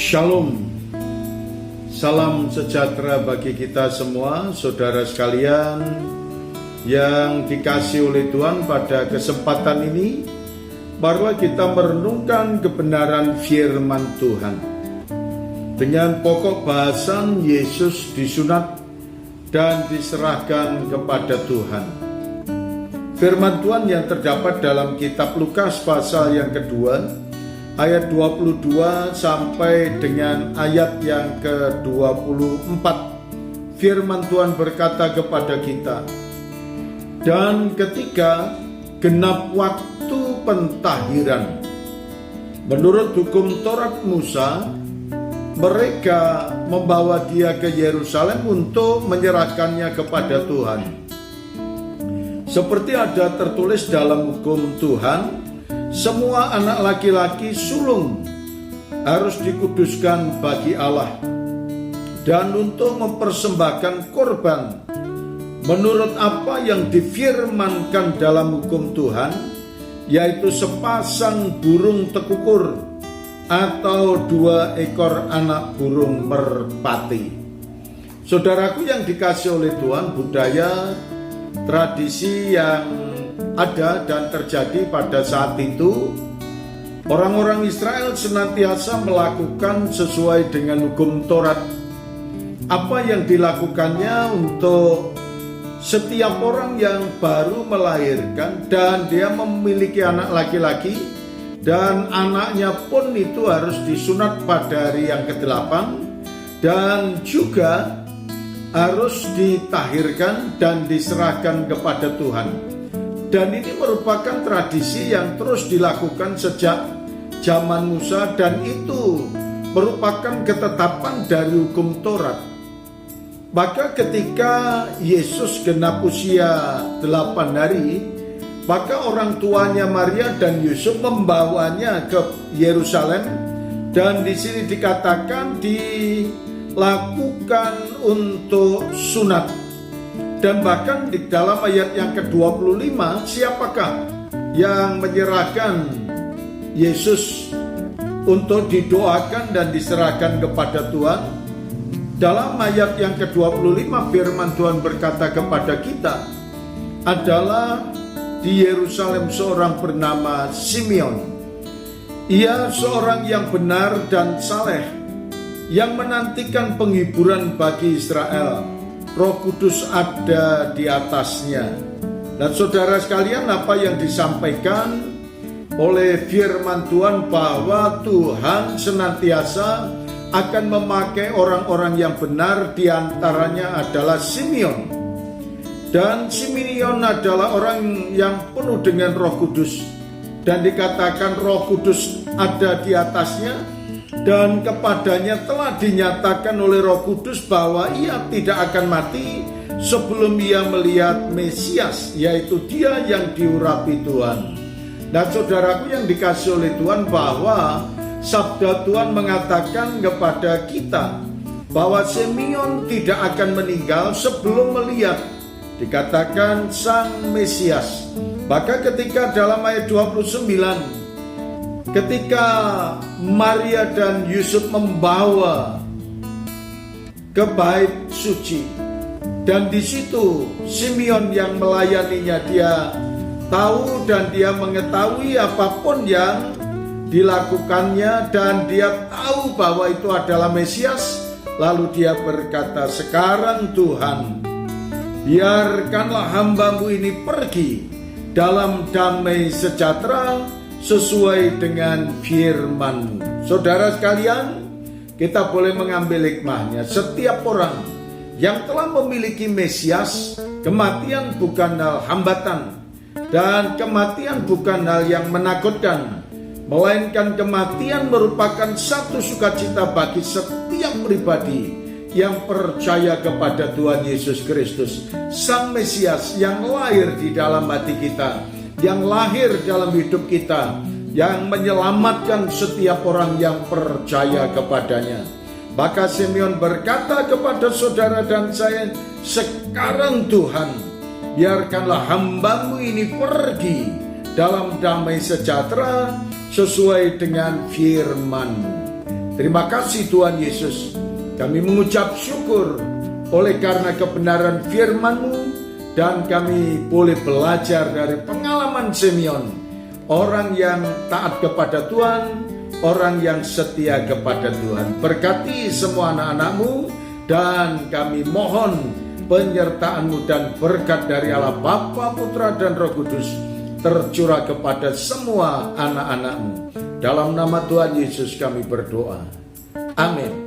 Shalom, salam sejahtera bagi kita semua, saudara sekalian yang dikasihi oleh Tuhan. Pada kesempatan ini, marilah kita merenungkan kebenaran firman Tuhan dengan pokok bahasan Yesus disunat dan diserahkan kepada Tuhan. Firman Tuhan yang terdapat dalam kitab Lukas pasal yang kedua, ayat 22 sampai dengan ayat yang ke-24. Firman Tuhan berkata kepada kita, "Dan ketika genap waktu pentahiran, menurut hukum Taurat Musa, mereka membawa dia ke Yerusalem untuk menyerahkannya kepada Tuhan. Seperti ada tertulis dalam hukum Tuhan, semua anak laki-laki sulung harus dikuduskan bagi Allah dan untuk mempersembahkan korban menurut apa yang difirmankan dalam hukum Tuhan, yaitu sepasang burung tekukur atau 2 ekor anak burung merpati." Saudaraku yang dikasihi oleh Tuhan, budaya tradisi yang ada dan terjadi pada saat itu, orang-orang Israel senantiasa melakukan sesuai dengan hukum Taurat. Apa yang dilakukannya untuk setiap orang yang baru melahirkan dan dia memiliki anak laki-laki, dan anaknya pun itu harus disunat pada hari yang ke-8 dan juga harus ditahirkan dan diserahkan kepada Tuhan. Dan ini merupakan tradisi yang terus dilakukan sejak zaman Musa, dan itu merupakan ketetapan dari hukum Taurat. Maka ketika Yesus genap usia 8 hari, maka orang tuanya Maria dan Yusuf membawanya ke Yerusalem, dan di sini dikatakan dilakukan untuk sunat. Dan bahkan di dalam ayat yang ke-25, siapakah yang menyerahkan Yesus untuk didoakan dan diserahkan kepada Tuhan? Dalam ayat yang ke-25 firman Tuhan berkata kepada kita, adalah di Yerusalem seorang bernama Simeon. Ia seorang yang benar dan saleh, yang menantikan penghiburan bagi Israel. Roh Kudus ada di atasnya. Dan saudara sekalian, apa yang disampaikan oleh firman Tuhan bahwa Tuhan senantiasa akan memakai orang-orang yang benar, diantaranya adalah Simeon. Dan Simeon adalah orang yang penuh dengan Roh Kudus, dan dikatakan Roh Kudus ada di atasnya, dan kepadanya telah dinyatakan oleh Roh Kudus bahwa ia tidak akan mati sebelum ia melihat Mesias, yaitu dia yang diurapi Tuhan. Dan saudaraku yang dikasihi oleh Tuhan, bahwa sabda Tuhan mengatakan kepada kita bahwa Simeon tidak akan meninggal sebelum melihat, dikatakan, Sang Mesias. Maka ketika dalam ayat 29, ketika Maria dan Yusuf membawa ke bait suci, dan di situ Simeon yang melayaninya, dia tahu dan dia mengetahui apapun yang dilakukannya, dan dia tahu bahwa itu adalah Mesias. Lalu dia berkata, "Sekarang Tuhan, biarkanlah hambamu ini pergi dalam damai sejahtera sesuai dengan firman-Mu." Saudara sekalian, kita boleh mengambil hikmahnya. Setiap orang yang telah memiliki Mesias, kematian bukan hal hambatan, dan kematian bukan hal yang menakutkan, melainkan kematian merupakan satu sukacita bagi setiap pribadi yang percaya kepada Tuhan Yesus Kristus, Sang Mesias yang lahir di dalam hati kita, yang lahir dalam hidup kita, yang menyelamatkan setiap orang yang percaya kepadanya. Maka Simeon berkata kepada saudara dan saya, "Sekarang Tuhan, biarkanlah hambamu ini pergi dalam damai sejahtera sesuai dengan firman-Mu." Terima kasih Tuhan Yesus. Kami mengucap syukur oleh karena kebenaran firman-Mu, dan kami boleh belajar dari pengalaman Simeon, orang yang taat kepada Tuhan, orang yang setia kepada Tuhan. Berkati semua anak-anak-Mu, dan kami mohon penyertaan-Mu dan berkat dari Allah Bapa, Putra, dan Roh Kudus tercurah kepada semua anak-anak-Mu. Dalam nama Tuhan Yesus kami berdoa. Amin.